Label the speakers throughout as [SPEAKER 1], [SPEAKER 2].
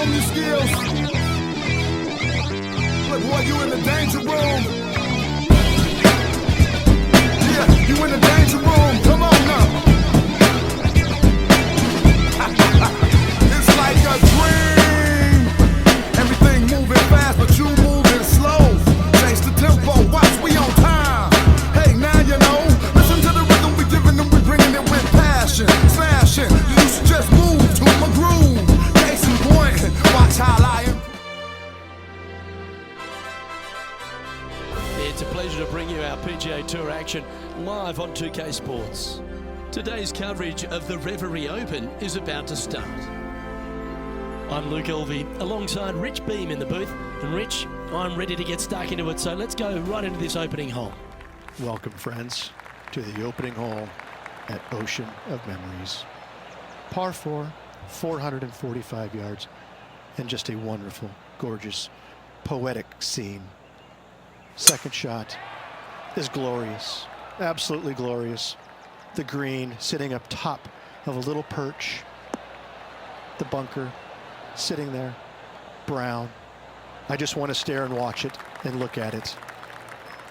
[SPEAKER 1] on these skills. Look, boy, you in the danger room. Yeah, you in the danger room. Come on now. It's like a dream. Everything moving fast, but you moving slow. Change the tempo, watch, we on time. Hey, now you know. Listen to the rhythm we giving them, we bringing it with passion. Smashing, you should just move to my groove. Case in point, watch how I am.
[SPEAKER 2] It's a pleasure to bring you our PGA Tour action live on 2K Sports. Today's coverage of the Reverie Open is about to start. I'm Luke Elvey, alongside Rich Beam in the booth. And Rich, I'm ready to get stuck into it, so let's go right into this opening hole.
[SPEAKER 3] Welcome, friends, to the opening hole at Ocean of Memories. Par 4, 445 yards, and just a wonderful, gorgeous, poetic scene. Second shot is glorious, absolutely glorious. The green sitting up top of a little perch. The bunker sitting there, brown. I just want to stare and watch it and look at it.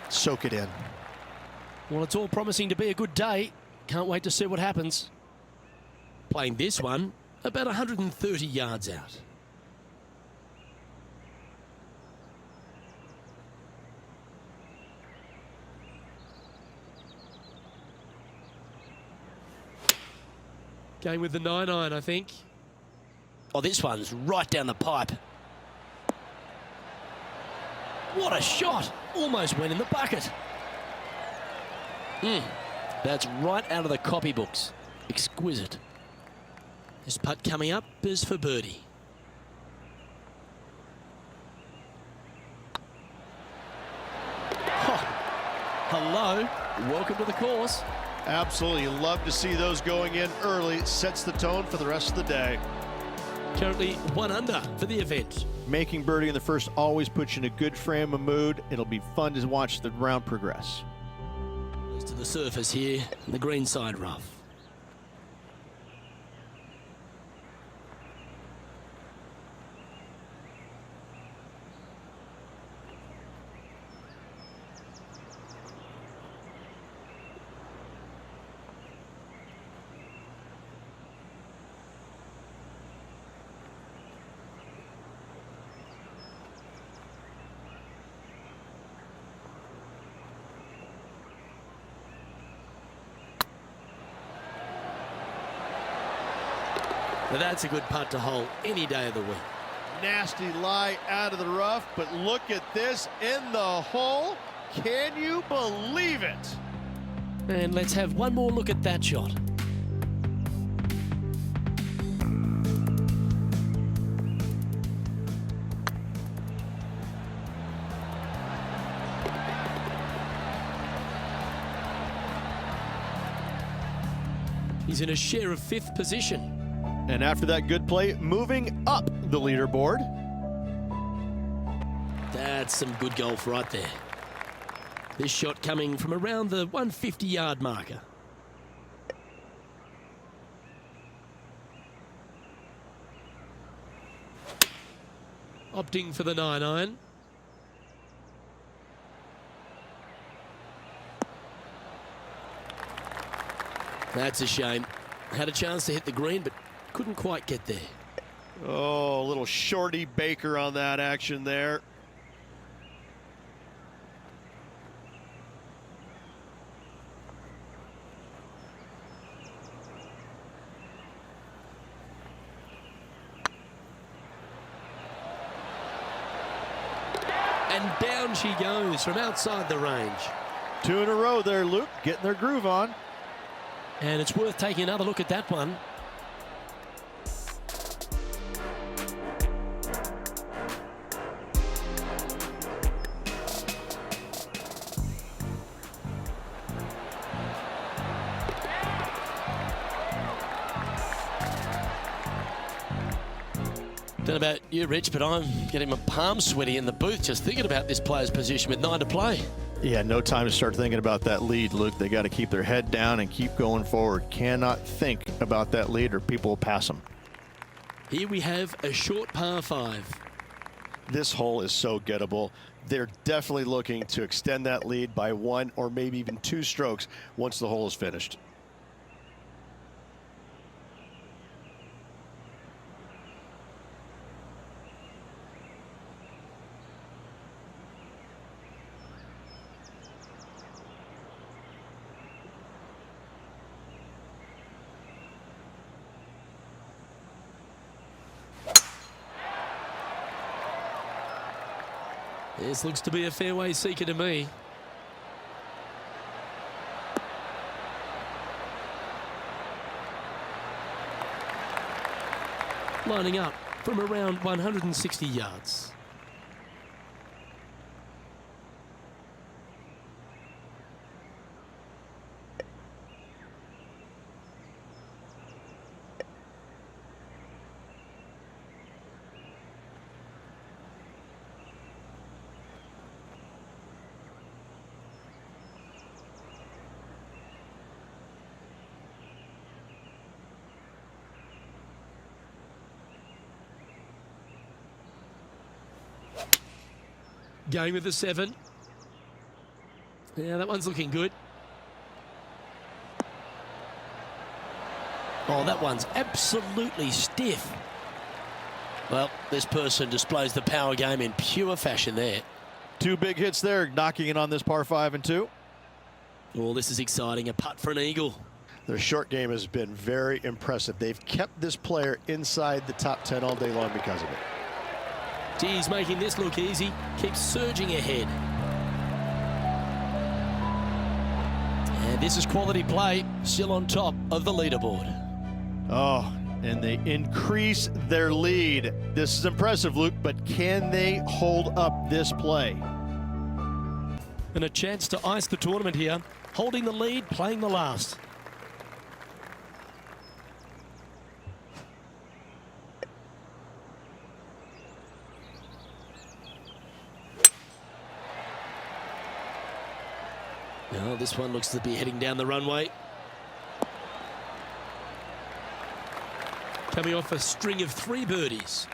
[SPEAKER 3] Soak it in.
[SPEAKER 2] Well, it's all promising to be a good day. Can't wait to see what happens. Playing this one about 130 yards out. Going with the 9-iron, I think. Oh, this one's right down the pipe. What a shot! Almost went in the bucket. That's right out of the copybooks. Exquisite. This putt coming up is for birdie. Oh, hello, welcome to the course.
[SPEAKER 4] Absolutely, love to see those going in early. It sets the tone for the rest of the day.
[SPEAKER 2] Currently 1 under for the event.
[SPEAKER 4] Making birdie in the first always puts you in a good frame of mood. It'll be fun to watch the round progress.
[SPEAKER 2] Goes to the surface here, the green side rough. Now that's a good putt to hole any day of the week.
[SPEAKER 4] Nasty lie out of the rough, but look at this in the hole. Can you believe it?
[SPEAKER 2] And let's have one more look at that shot. He's in a share of 5th position.
[SPEAKER 4] And after that good play, moving up the leaderboard.
[SPEAKER 2] That's some good golf right there. This shot coming from around the 150-yard marker. Opting for the 9-iron. That's a shame. Had a chance to hit the green, but couldn't quite get there.
[SPEAKER 4] Oh, a little shorty Baker on that action there.
[SPEAKER 2] And down she goes from outside the range.
[SPEAKER 4] 2 in a row there, Luke, getting their groove on.
[SPEAKER 2] And it's worth taking another look at that one. Don't know about you, Rich, but I'm getting my palms sweaty in the booth just thinking about this player's position with 9 to play.
[SPEAKER 4] Yeah, no time to start thinking about that lead, Luke. They got to keep their head down and keep going forward. Cannot think about that lead or people will pass them.
[SPEAKER 2] Here we have a short par 5.
[SPEAKER 4] This hole is so gettable. They're definitely looking to extend that lead by 1 or maybe even 2 strokes once the hole is finished.
[SPEAKER 2] This looks to be a fairway seeker to me. Lining up from around 160 yards. Going with the 7. Yeah, that one's looking good. Oh, that one's absolutely stiff. Well, this person displays the power game in pure fashion there.
[SPEAKER 4] 2 big hits there, knocking in on this par 5 and 2.
[SPEAKER 2] Oh, this is exciting. A putt for an eagle.
[SPEAKER 3] Their short game has been very impressive. They've kept this player inside the top 10 all day long because of it.
[SPEAKER 2] Geez, making this look easy. Keeps surging ahead. And this is quality play. Still on top of the leaderboard.
[SPEAKER 4] Oh, and they increase their lead. This is impressive, Luke, but can they hold up this play?
[SPEAKER 2] And a chance to ice the tournament here. Holding the lead, playing the last. Oh, this one looks to be heading down the runway. Coming off a string of 3 birdies.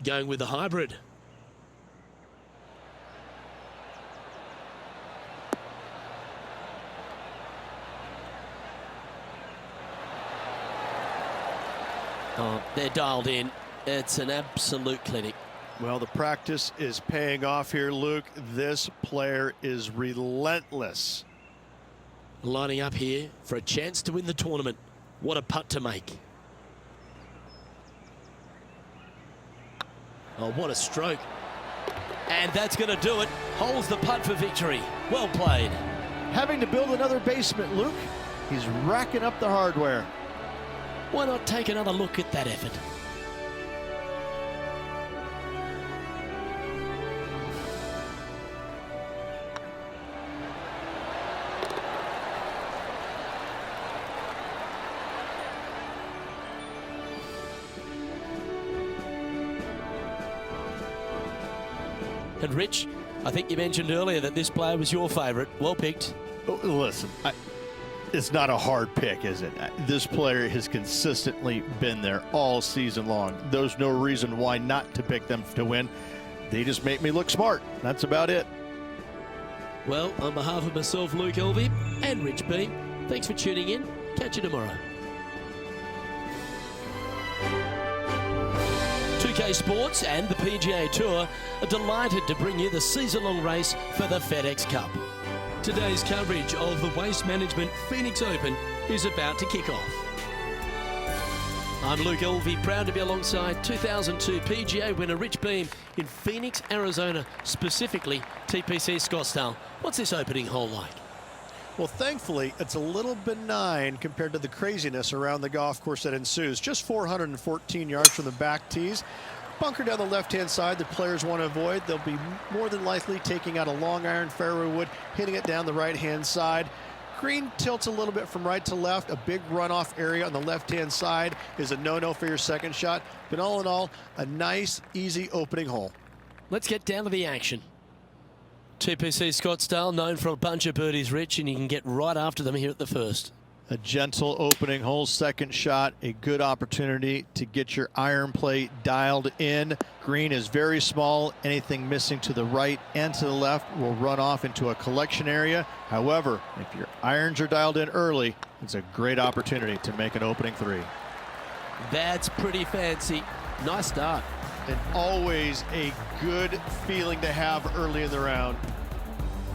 [SPEAKER 2] Going with the hybrid. Oh, they're dialed in. It's an absolute clinic.
[SPEAKER 4] Well, the practice is paying off here, Luke. This player is relentless.
[SPEAKER 2] Lining up here for a chance to win the tournament. What a putt to make. Oh, what a stroke. And that's going to do it. Holds the putt for victory. Well played.
[SPEAKER 4] Having to build another basement, Luke. He's racking up the hardware.
[SPEAKER 2] Why not take another look at that effort? And Rich, I think you mentioned earlier that this player was your favourite. Well picked.
[SPEAKER 4] Oh, listen, it's not a hard pick, is it? This player has consistently been there all season long. There's no reason why not to pick them to win. They just make me look smart. That's about it.
[SPEAKER 2] Well, on behalf of myself, Luke Elvey, and Rich Beam, thanks for tuning in. Catch you tomorrow. 2K Sports and the PGA Tour are delighted to bring you the season-long race for the FedEx Cup. Today's coverage of the Waste Management Phoenix Open is about to kick off. I'm Luke Elvey, proud to be alongside 2002 PGA winner Rich Beam in Phoenix, Arizona, specifically TPC Scottsdale. What's this opening hole like?
[SPEAKER 3] Well, thankfully, it's a little benign compared to the craziness around the golf course that ensues. Just 414 yards from the back tees. Bunker down the left-hand side, the players want to avoid. They'll be more than likely taking out a long iron fairway wood, hitting it down the right-hand side. Green tilts a little bit from right to left. A big runoff area on the left-hand side is a no-no for your second shot. But all in all, a nice, easy opening hole.
[SPEAKER 2] Let's get down to the action. TPC Scottsdale, known for a bunch of birdies, Rich, and you can get right after them here at the first.
[SPEAKER 4] A gentle opening hole, second shot, a good opportunity to get your iron play dialed in. Green is very small. Anything missing to the right and to the left will run off into a collection area. However, if your irons are dialed in early, it's a great opportunity to make an opening three.
[SPEAKER 2] That's pretty fancy. Nice start.
[SPEAKER 4] And always a good feeling to have early in the round.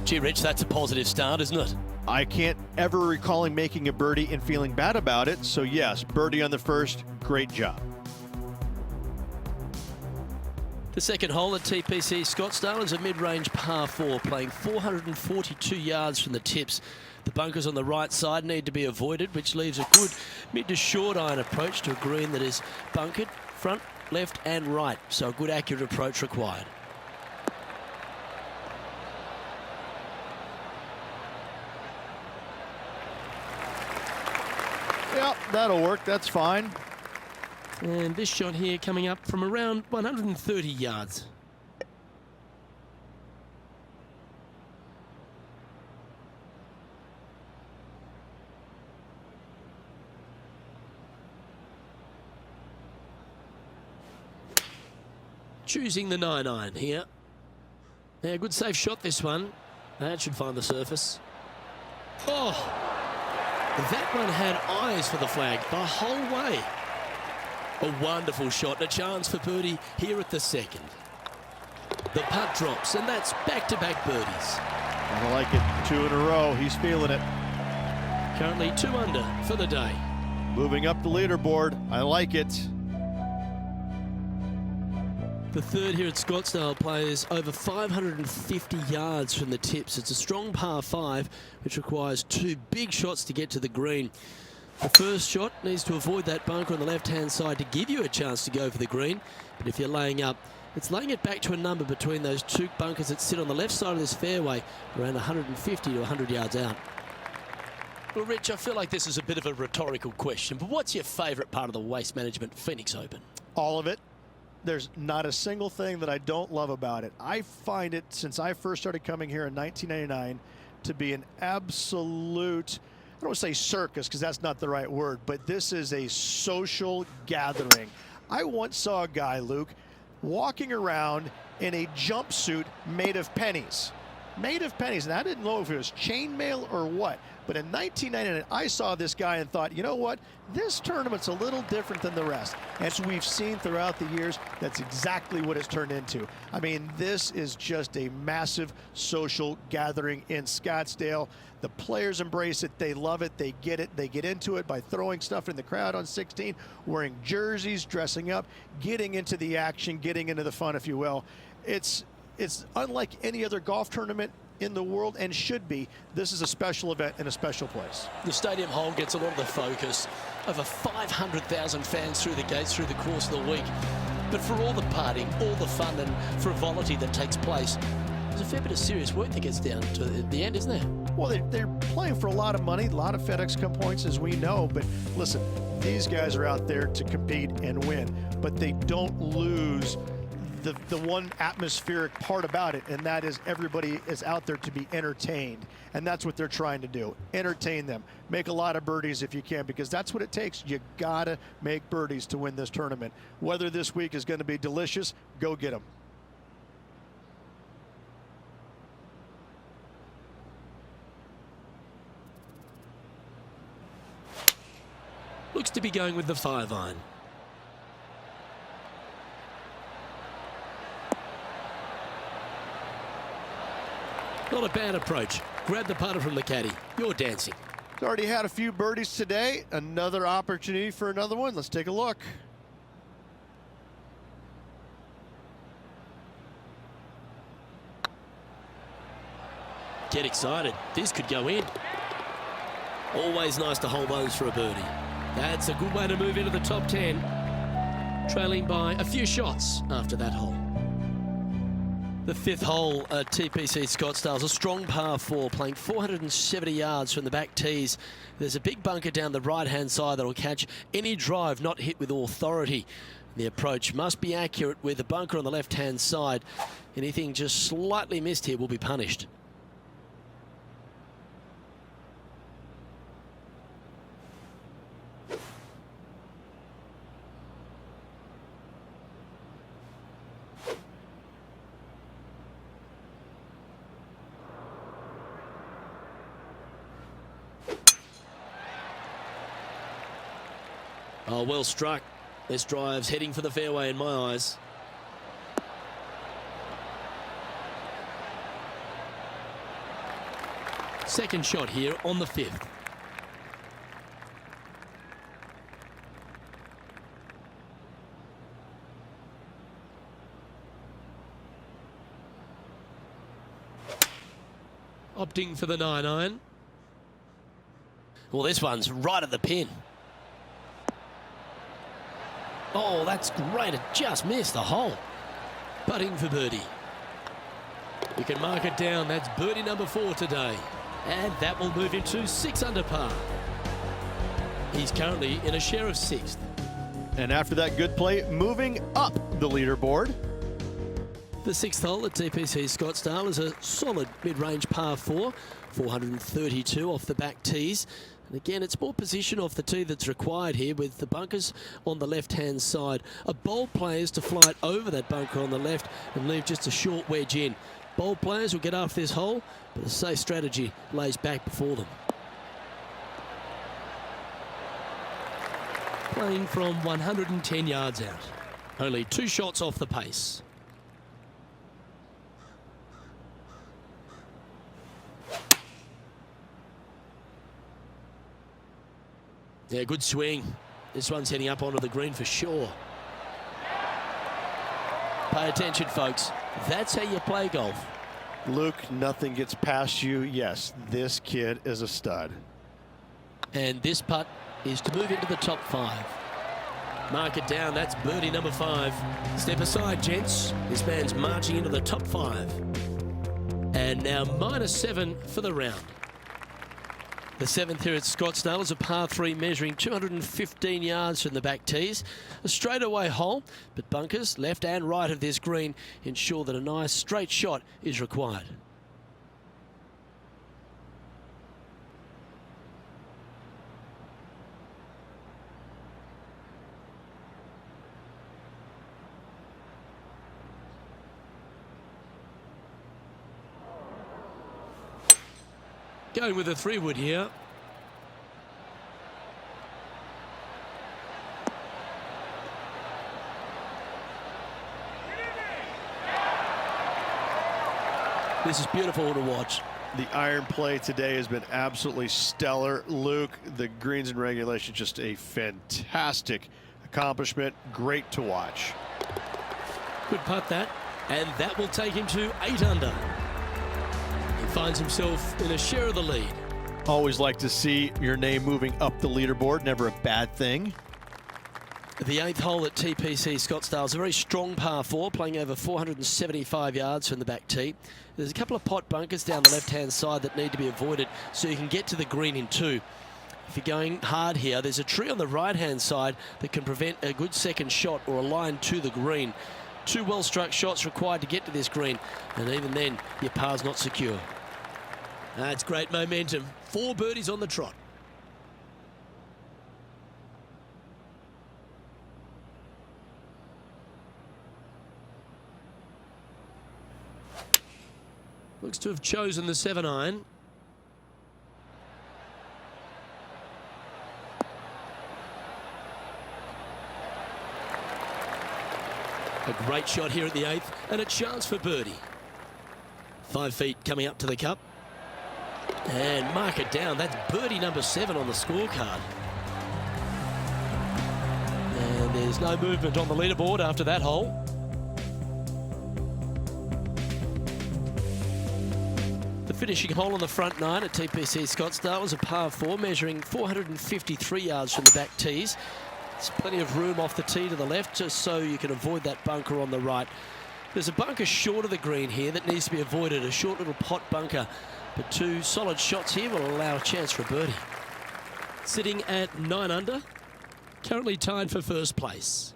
[SPEAKER 2] Gee, Rich, that's a positive start, isn't it?
[SPEAKER 4] I can't ever recall him making a birdie and feeling bad about it. So yes, birdie on the first, great job.
[SPEAKER 2] The second hole at TPC Scottsdale is a mid-range par 4, playing 442 yards from the tips. The bunkers on the right side need to be avoided, which leaves a good mid to short iron approach to a green that is bunkered front, left and right. So a good accurate approach required.
[SPEAKER 4] Yep, that'll work. That's fine.
[SPEAKER 2] And this shot here coming up from around 130 yards. Choosing the 9-iron here. Yeah, good safe shot this one. That should find the surface. Oh! That one had eyes for the flag the whole way. A wonderful shot, a chance for birdie here at the second. The putt drops, and that's back-to-back birdies.
[SPEAKER 4] I like it. 2 in a row. He's feeling it.
[SPEAKER 2] Currently 2 under for the day.
[SPEAKER 4] Moving up the leaderboard. I like it.
[SPEAKER 2] The third here at Scottsdale plays over 550 yards from the tips. It's a strong par 5, which requires 2 big shots to get to the green. The first shot needs to avoid that bunker on the left-hand side to give you a chance to go for the green. But if you're laying up, it's laying it back to a number between those 2 bunkers that sit on the left side of this fairway, around 150 to 100 yards out. Well, Rich, I feel like this is a bit of a rhetorical question, but what's your favourite part of the Waste Management Phoenix Open?
[SPEAKER 4] All of it. There's not a single thing that I don't love about it. I find it, since I first started coming here in 1999, to be an absolute, I don't want to say circus because that's not the right word, but this is a social gathering. I once saw a guy, Luke, walking around in a jumpsuit made of pennies. Made of pennies, and I didn't know if it was chainmail or what. But in 1999, I saw this guy and thought, you know what? This tournament's a little different than the rest. As we've seen throughout the years, that's exactly what it's turned into. I mean, this is just a massive social gathering in Scottsdale. The players embrace it. They love it. They get it. They get into it by throwing stuff in the crowd on 16, wearing jerseys, dressing up, getting into the action, getting into the fun, if you will. It's unlike any other golf tournament in the world, and should be. This is a special event in a special place.
[SPEAKER 2] The stadium hole gets a lot of the focus. Over 500,000 fans through the gates through the course of the week. But for all the partying, all the fun and frivolity that takes place, there's a fair bit of serious work that gets down to the end, isn't there?
[SPEAKER 4] Well, they're playing for a lot of money, a lot of FedEx Cup points, as we know. But listen, these guys are out there to compete and win, but they don't lose the one atmospheric part about it, and that is everybody is out there to be entertained, and that's what they're trying to do. Entertain them. Make a lot of birdies if you can, because that's what it takes. You gotta make birdies to win this tournament. Whether this week is going to be delicious, go get them.
[SPEAKER 2] Looks to be going with the 5-iron. Not a bad approach. Grab the putter from the caddy. You're dancing.
[SPEAKER 4] He's already had a few birdies today. Another opportunity for another one. Let's take a look.
[SPEAKER 2] Get excited. This could go in. Always nice to hold those for a birdie. That's a good way to move into the top 10. Trailing by a few shots after that hole. The 5th hole at TPC Scottsdale is a strong par 4, playing 470 yards from the back tees. There's a big bunker down the right-hand side that will catch any drive not hit with authority. The approach must be accurate with the bunker on the left-hand side. Anything just slightly missed here will be punished. Oh, well struck. This drive's heading for the fairway in my eyes. Second shot here on the 5th. Opting for the 9-iron. Well, this one's right at the pin. Oh, that's great. It just missed the hole. Putting for birdie. You can mark it down. That's birdie number 4 today. And that will move him to 6 under par. He's currently in a share of 6th.
[SPEAKER 4] And after that good play, moving up the leaderboard.
[SPEAKER 2] The 6th hole at TPC Scottsdale is a solid mid-range par 4, 432 off the back tees. And again, it's more position off the tee that's required here with the bunkers on the left-hand side. A bold player is to fly it over that bunker on the left and leave just a short wedge in. Bold players will get after this hole, but a safe strategy lays back before them. Playing from 110 yards out. Only 2 shots off the pace. Yeah, good swing. This one's heading up onto the green for sure. Pay attention, folks. That's how you play golf.
[SPEAKER 4] Luke, nothing gets past you. Yes, this kid is a stud.
[SPEAKER 2] And this putt is to move into the top 5. Mark it down. That's birdie number 5. Step aside, gents. This man's marching into the top 5. And now -7 for the round. The 7th here at Scottsdale is a par 3 measuring 215 yards from the back tees. A straightaway hole, but bunkers left and right of this green ensure that a nice straight shot is required. Going with a 3-wood here. This is beautiful to watch.
[SPEAKER 4] The iron play today has been absolutely stellar. Luke, the greens and regulation, just a fantastic accomplishment. Great to watch.
[SPEAKER 2] Good putt that, and that will take him to 8 under. Finds himself in a share of the lead.
[SPEAKER 4] Always like to see your name moving up the leaderboard. Never a bad thing.
[SPEAKER 2] The 8th hole at TPC Scottsdale is a very strong par 4, playing over 475 yards from the back tee. There's a couple of pot bunkers down the left-hand side that need to be avoided so you can get to the green in 2. If you're going hard here, there's a tree on the right-hand side that can prevent a good second shot or a line to the green. 2 well-struck shots required to get to this green, and even then, your par's not secure. That's great momentum. 4 birdies on the trot. Looks to have chosen the 7-iron. A great shot here at the 8th, and a chance for birdie. 5 feet coming up to the cup. And mark it down. That's birdie number 7 on the scorecard. And there's no movement on the leaderboard after that hole. The finishing hole on the front 9 at TPC Scottsdale was a par 4 measuring 453 yards from the back tees. There's plenty of room off the tee to the left just so you can avoid that bunker on the right. There's a bunker short of the green here that needs to be avoided, a short little pot bunker. But 2 solid shots here will allow a chance for a birdie. Sitting at 9 under, currently tied for first place.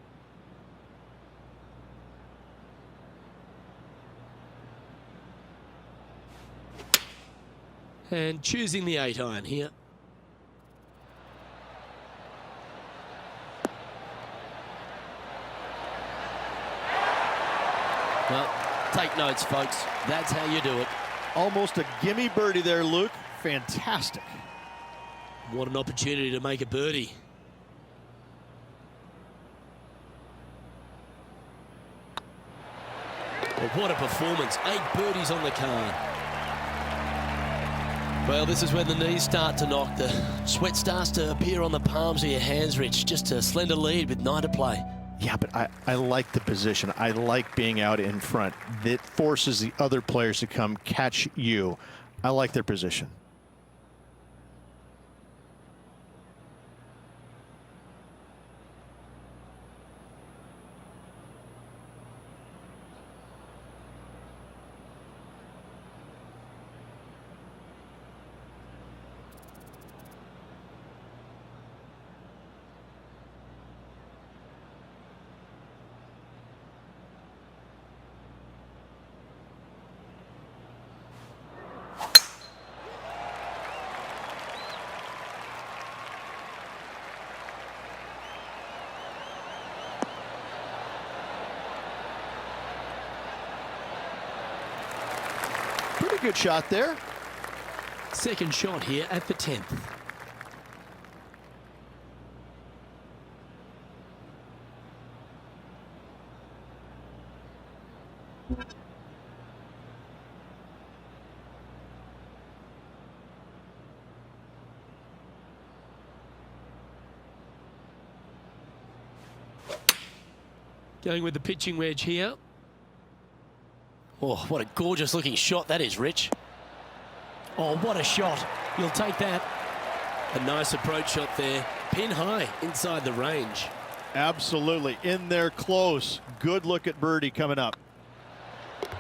[SPEAKER 2] And choosing the 8-iron here. Well, take notes, folks. That's how you do it.
[SPEAKER 4] Almost a gimme birdie there, Luke. Fantastic.
[SPEAKER 2] What an opportunity to make a birdie. Well, what a performance. 8 birdies on the card. Well, this is when the knees start to knock. The sweat starts to appear on the palms of your hands, Rich. Just a slender lead with 9 to play.
[SPEAKER 4] Yeah, but I like the position. I like being out in front. That forces the other players to come catch you. I like their position. Pretty good shot there.
[SPEAKER 2] Second shot here at the 10th. Going with the pitching wedge here. Oh, what a gorgeous looking shot that is, Rich. Oh, what a shot. You'll take that. A nice approach shot there. Pin high inside the range.
[SPEAKER 4] Absolutely. In there close. Good look at birdie coming up.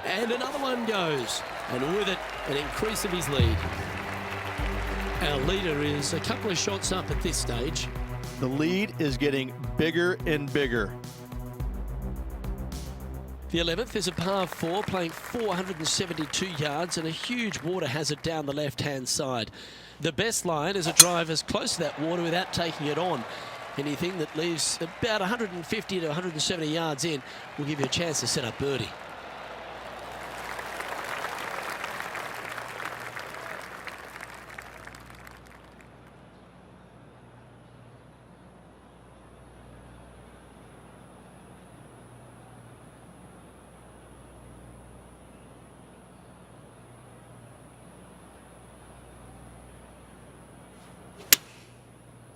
[SPEAKER 2] And another one goes. And with it, an increase of his lead. Our leader is a couple of shots up at this stage.
[SPEAKER 4] The lead is getting bigger and bigger.
[SPEAKER 2] The 11th is a par 4, playing 472 yards and a huge water hazard down the left-hand side. The best line is a drive as close to that water without taking it on. Anything that leaves about 150 to 170 yards in will give you a chance to set up birdie.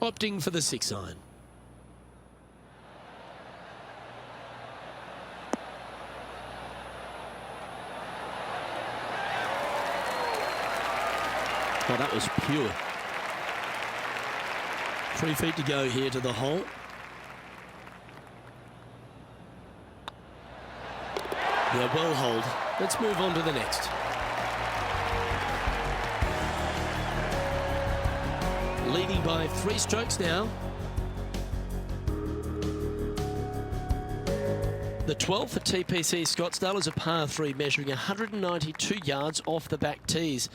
[SPEAKER 2] Opting for the 6-iron. Well, that was pure. 3 feet to go here to the hole. Yeah, well holed. Let's move on to the next. Leading by 3 strokes now. The 12th at TPC Scottsdale is a par 3 measuring 192 yards off the back tees.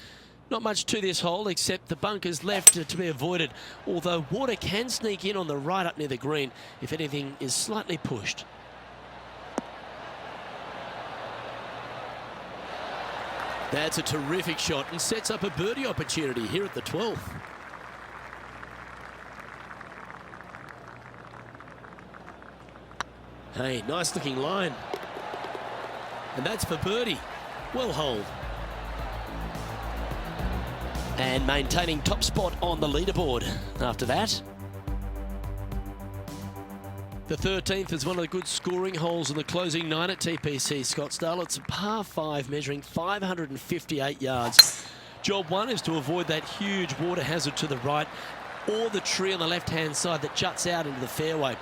[SPEAKER 2] Not much to this hole except the bunkers left to be avoided, although water can sneak in on the right up near the green if anything is slightly pushed. That's a terrific shot and sets up a birdie opportunity here at the 12th. Hey, nice looking line. And that's for birdie. Well holed. And maintaining top spot on the leaderboard after that. The 13th is one of the good scoring holes in the closing 9 at TPC Scottsdale. It's a par 5 measuring 558 yards. Job 1 is to avoid that huge water hazard to the right or the tree on the left-hand side that juts out into the fairway.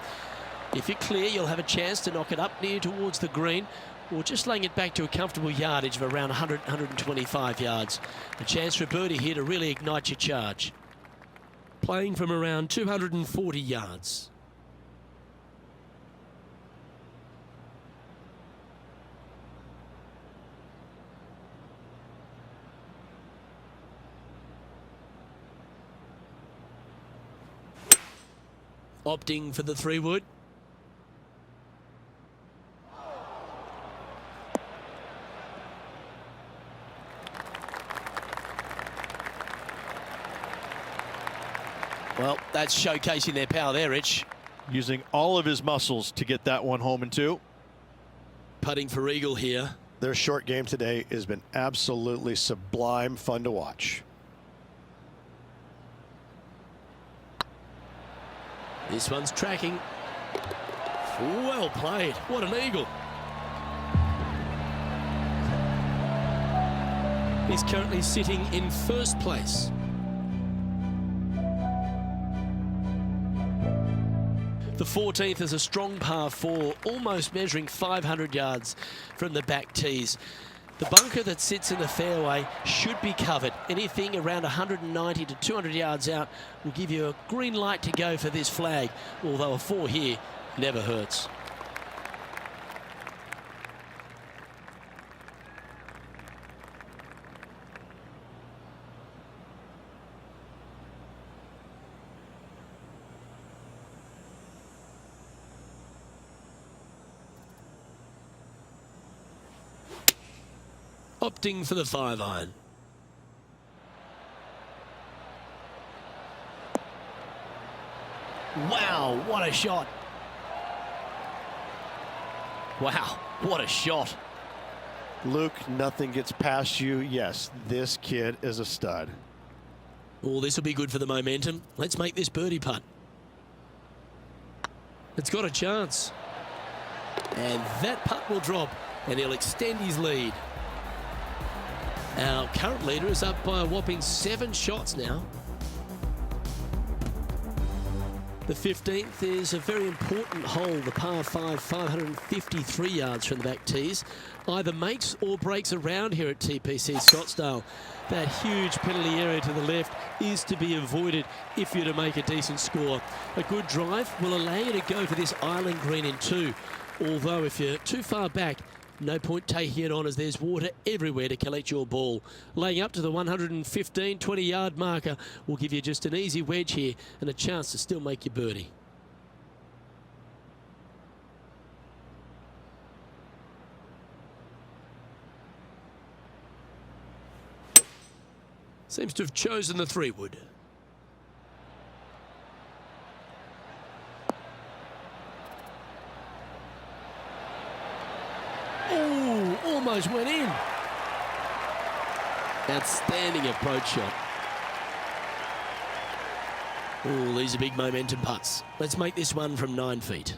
[SPEAKER 2] If you're clear, you'll have a chance to knock it up near towards the green or just laying it back to a comfortable yardage of around 100, 125 yards. A chance for a birdie here to really ignite your charge. Playing from around 240 yards. Opting for the 3-wood. Well, that's showcasing their power there, Rich.
[SPEAKER 4] Using all of his muscles to get that one home and two.
[SPEAKER 2] Putting for eagle here.
[SPEAKER 3] Their short game today has been absolutely sublime fun to watch.
[SPEAKER 2] This one's tracking. Well played. What an eagle. He's currently sitting in first place. The 14th is a strong par 4, almost measuring 500 yards from the back tees. The bunker that sits in the fairway should be covered. Anything around 190 to 200 yards out will give you a green light to go for this flag, although a 4 here never hurts. Opting for the 5-iron. Wow, what a shot. Wow, what a shot.
[SPEAKER 3] Luke, nothing gets past you. Yes, this kid is a stud.
[SPEAKER 2] Oh, this will be good for the momentum. Let's make this birdie putt. It's got a chance. And that putt will drop, and he'll extend his lead. Our current leader is up by a whopping 7 shots now. The 15th is a very important hole, the par 5, 553 yards from the back tees. Either makes or breaks around here at TPC Scottsdale. That huge penalty area to the left is to be avoided if you're to make a decent score. A good drive will allow you to go for this island green in 2. Although if you're too far back, no point taking it on as there's water everywhere to collect your ball. Laying up to the 115, 20-yard marker will give you just an easy wedge here and a chance to still make your birdie. Seems to have chosen the 3-wood. Oh, almost went in. Outstanding approach shot. Oh, these are big momentum putts. Let's make this one from 9 feet.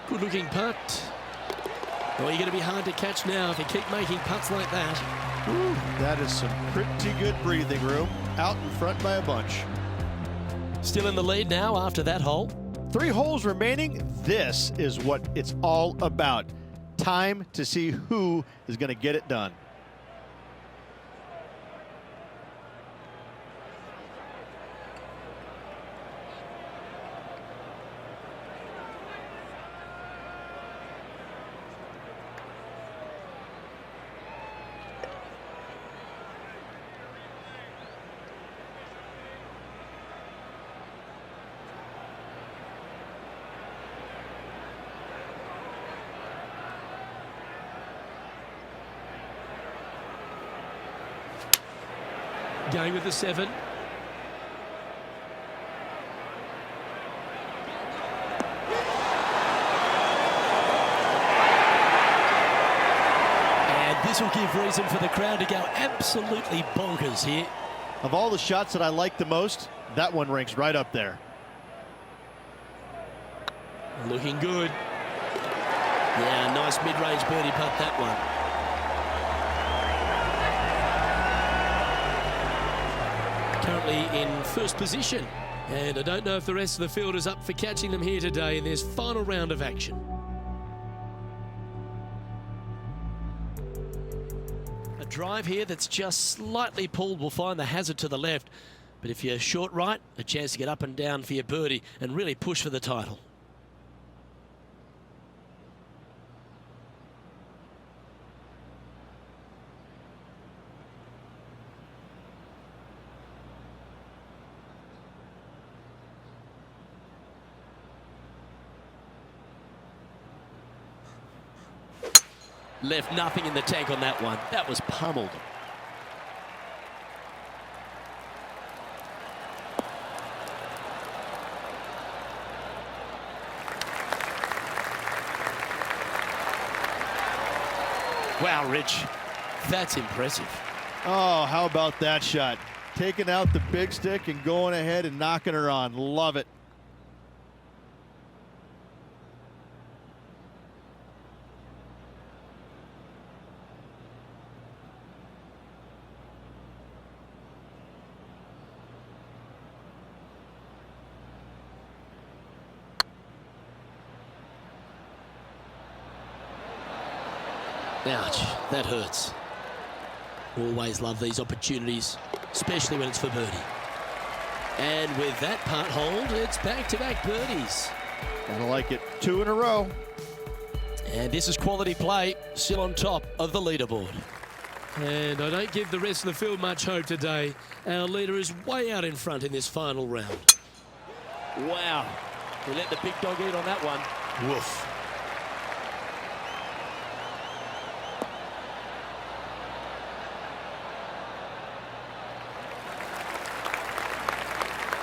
[SPEAKER 2] Good looking putt. Oh, you're going to be hard to catch now if you keep making putts like that.
[SPEAKER 3] Ooh, that is some pretty good breathing room. Out in front by a bunch.
[SPEAKER 2] Still in the lead now after that hole.
[SPEAKER 3] 3 holes remaining. This is what it's all about. Time to see who is going to get it done.
[SPEAKER 2] Going with the 7. And this will give reason for the crowd to go absolutely bonkers here.
[SPEAKER 4] Of all the shots that I like the most, that one ranks right up there.
[SPEAKER 2] Looking good. Yeah, nice mid-range birdie putt, that one. Currently in first position, and I don't know if the rest of the field is up for catching them here today in this final round of action. A drive here that's just slightly pulled will find the hazard to the left, but if you're short right, a chance to get up and down for your birdie and really push for the title. Left nothing in the tank on that one. That was pummeled. Wow, Rich, that's impressive.
[SPEAKER 4] Oh, how about that shot? Taking out the big stick and going ahead and knocking her on. Love it.
[SPEAKER 2] Ouch, that hurts. Always love these opportunities, especially when it's for birdie. And with that putt hold, it's back-to-back birdies.
[SPEAKER 4] Gotta like it. 2 in a row.
[SPEAKER 2] And this is quality play, still on top of the leaderboard. And I don't give the rest of the field much hope today. Our leader is way out in front in this final round. Wow, we let the big dog eat on that one.
[SPEAKER 4] Woof.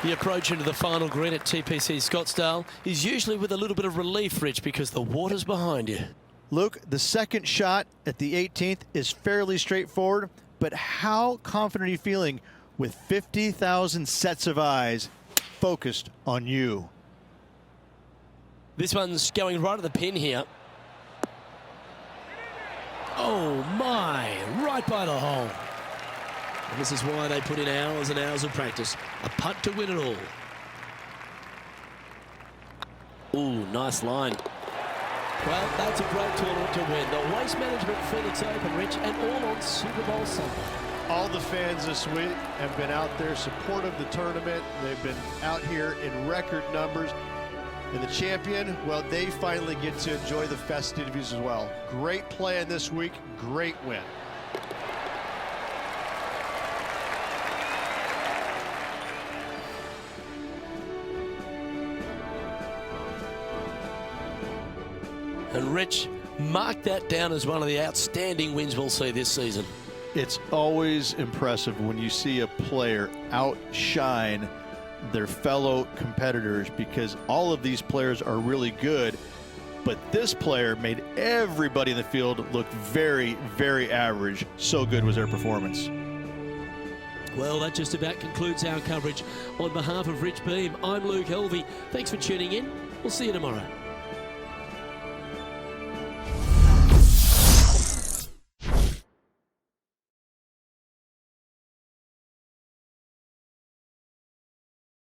[SPEAKER 2] The approach into the final green at TPC Scottsdale is usually with a little bit of relief, Rich, because the water's behind you.
[SPEAKER 4] Luke, the second shot at the 18th is fairly straightforward, but how confident are you feeling with 50,000 sets of eyes focused on you?
[SPEAKER 2] This one's going right at the pin here. Oh my, right by the hole. And this is why they put in hours and hours of practice. A putt to win it all. Ooh, nice line. Well, that's a great tournament to win. The Waste Management Phoenix Open, Rich, and all on Super Bowl Sunday.
[SPEAKER 3] All the fans this week have been out there supportive of the tournament. They've been out here in record numbers. And the champion, well, they finally get to enjoy the festivities as well. Great play in this week, great win.
[SPEAKER 2] And Rich, mark that down as one of the outstanding wins we'll see this season.
[SPEAKER 4] It's always impressive when you see a player outshine their fellow competitors, because all of these players are really good, but this player made everybody in the field look very, very average. So good was their performance.
[SPEAKER 2] Well, that just about concludes our coverage. On behalf of Rich Beam, I'm Luke Helvey. Thanks for tuning in. We'll see you tomorrow.